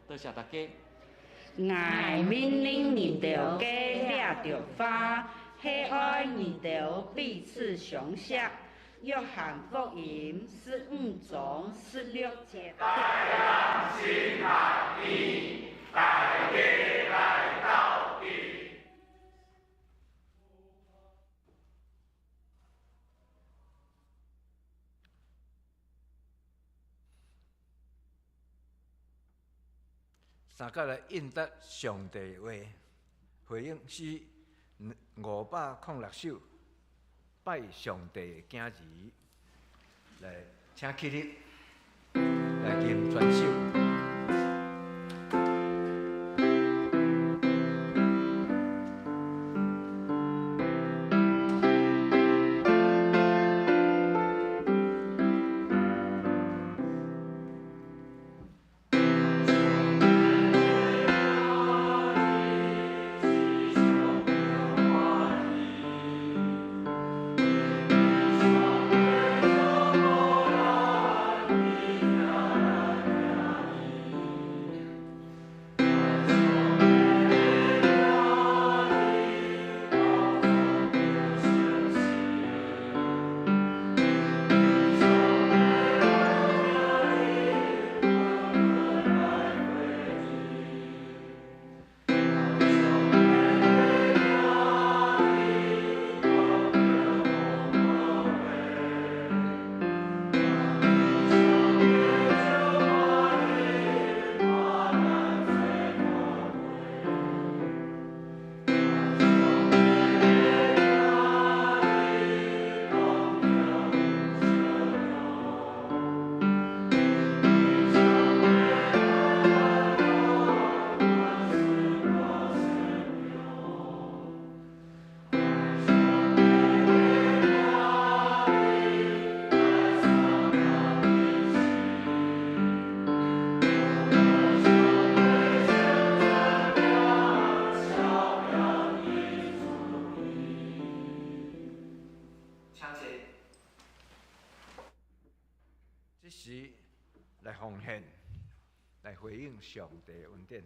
多谢大家。爱命令人着给掠着花，喜爱人着彼此相惜。约翰福音15章16节。台南新学院，大家来到底。三甲来应答上帝话，回应是506首拜上帝的敬词，来，请起立，来敬全首。这时来奉献，来回应上帝的恩典。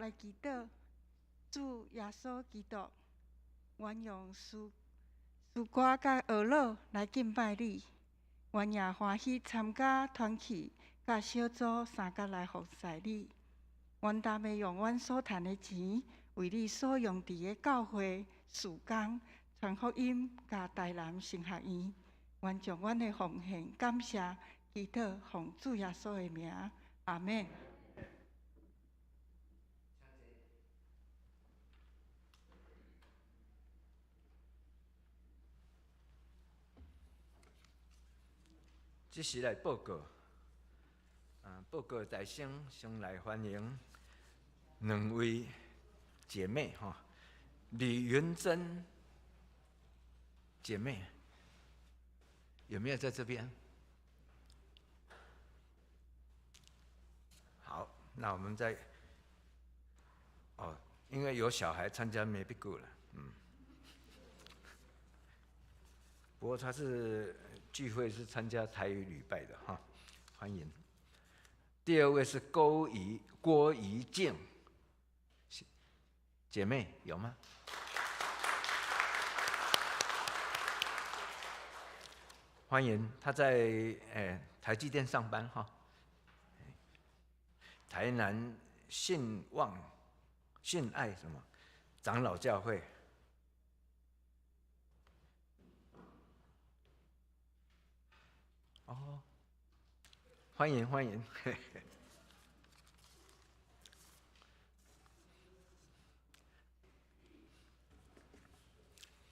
来祈祷，主耶稣基督，愿用诗歌甲学老来敬拜你，愿也欢喜参加团契甲小组三甲来服侍你。愿达要用阮所赚的钱，为你所用伫的教会、事工、传福音，甲台南神学院，愿将阮的奉献、感谢、祈祷，奉主耶稣的名，阿门。即时来报告，报告大声先来欢迎两位姐妹哈，李云珍姐妹有没有在这边？好，那我们再因为有小孩参加没必顾了，不过他是聚会是参加台语礼拜的哈，欢迎。第二位是郭怡静姐妹有吗？欢迎，她在台积电上班哈。台南信爱什么长老教会。欢迎欢迎。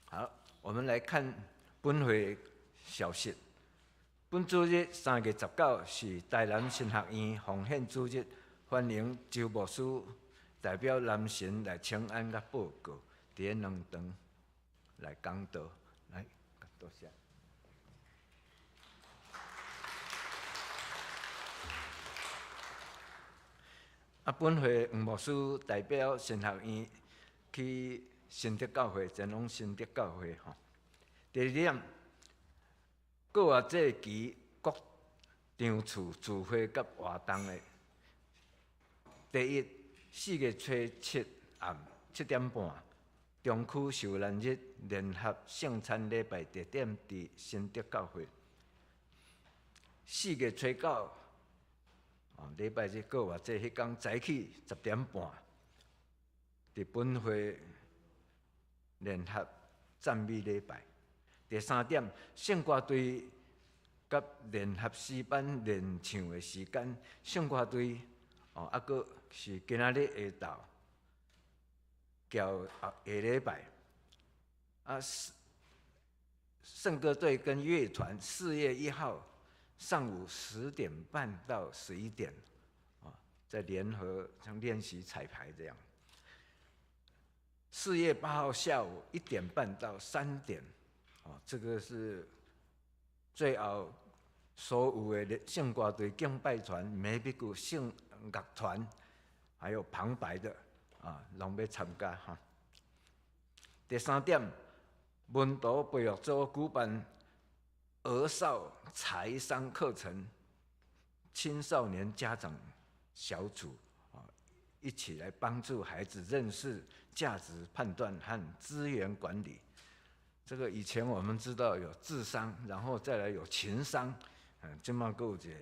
好，我们来看本会消息。本主日3月19是台南神学院奉献主日，欢迎周牧师代表男神来请安甲报告，伫2堂来讲道，来，多谢。本会黄牧师代表神学院去新德教会，前往新德教会吼。第二点，过活这期各场次聚会甲活动的，第一4月初7暗7点半，中区受难日联合圣餐礼拜地点伫新德教会。4月初9。礼拜日过活这迄天早起10点半，伫本会联合赞美礼拜。第3点，圣歌队甲联合诗班练唱的时间，圣歌队阁是今仔日下昼，交下礼拜。圣歌队跟乐团4月1号。上午10点半到11点，在联合像练习彩排这样。4月8号下午1点半到3点，这个是最后所有的圣歌队、敬拜团、美必谷圣乐团，还有旁白的拢要参加哈。第3点，文图培育组举办儿少财商课程，青少年家长小组一起来帮助孩子认识价值判断和资源管理。这个以前我们知道有智商，然后再来有情商，现在还有一个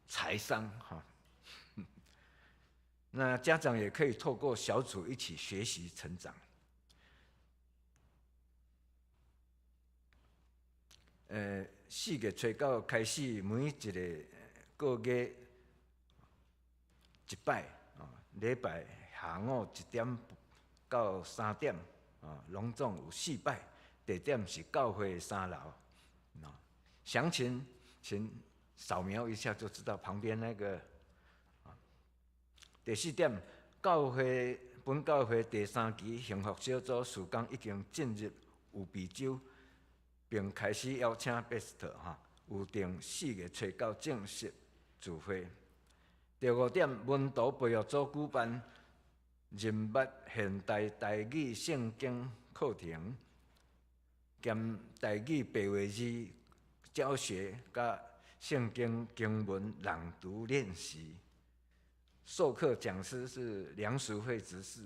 财商哈。那家长也可以透过小组一起学习成长。4月初9开始，每一个月一摆，礼拜下午1点到3点，拢总有4摆，地点是教会3楼。详情请扫描一下就知道旁边那个。第4点，本教会第3期幸福小组事工已经进入有备周。并开始邀请 Best 有定4月初9正式聚会。第5点，文图培育组举办人物现代台语圣经课程，兼台语白话字教学甲圣经经文朗读练习。授课讲师是梁淑慧执事。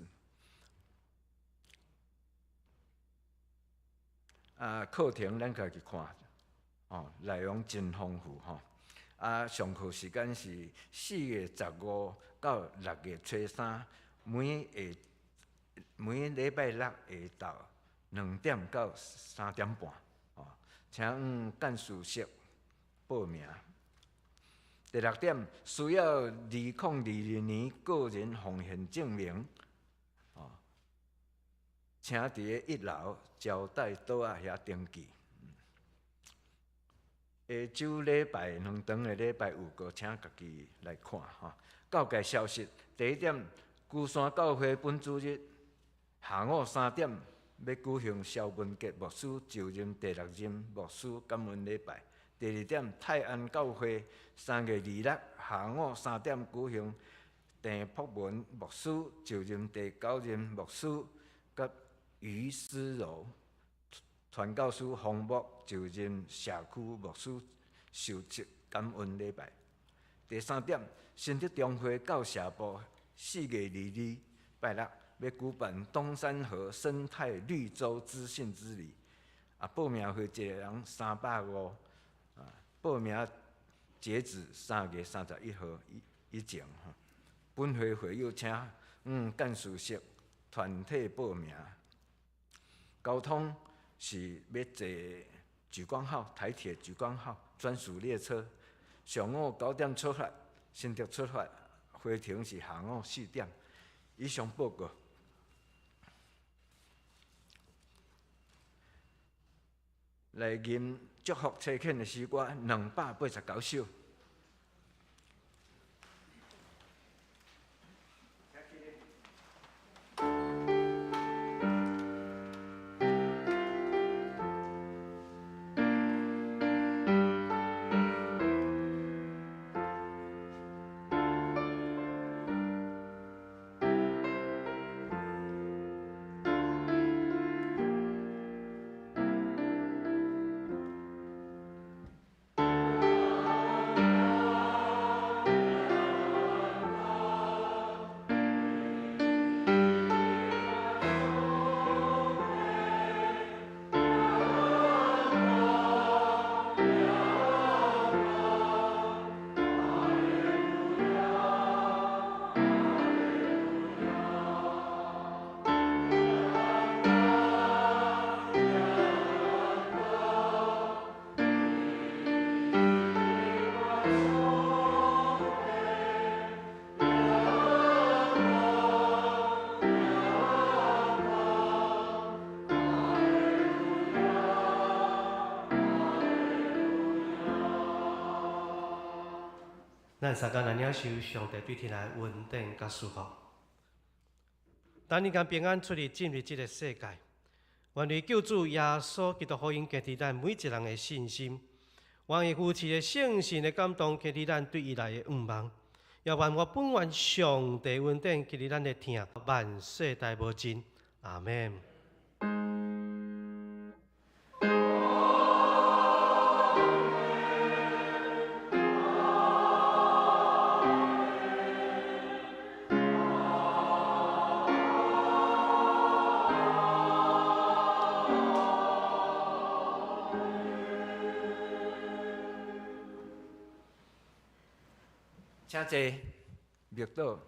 课程咱家己看，内容真丰富吼。上课时间是4月15到6月初3，每礼拜六下昼2点到3点半。请干事室报名。第6点，需要2022年个人奉献证明，请伫1楼招待桌仔遐登记。下周礼拜2堂的礼拜5个，请家己来看哈。教界消息，第1点，龟山教会本主日下午3点要举行肖文杰牧师就任第6任牧师感恩礼拜。第2点，泰安教会3月26下午3点举行郑朴文牧师就任第9任牧师，甲于思柔传教士洪牧就任社区牧师受职感恩礼拜。第3点，新竹中会教社部4月22拜六要举办东山河生态绿洲资讯之旅，报名费一个人350，报名截止3月31号以前。本会会友请干事室团体报名。交通是要坐莒光号台铁莒光号专属列车，上午9点出发，新竹出发，回程是下午4点。以上报告。来吟祝福车恳的诗歌289首。咱三工来领受上帝对天来稳定甲祝福。当你敢平安出入进入这个世界，愿为救主耶稣基督福音加伫咱每一人的信心，愿意夫妻的圣神的感动加伫咱对伊来的仰望，也愿我本愿上帝稳定加伫咱的听，万世代无尽。阿门。请坐，默祷。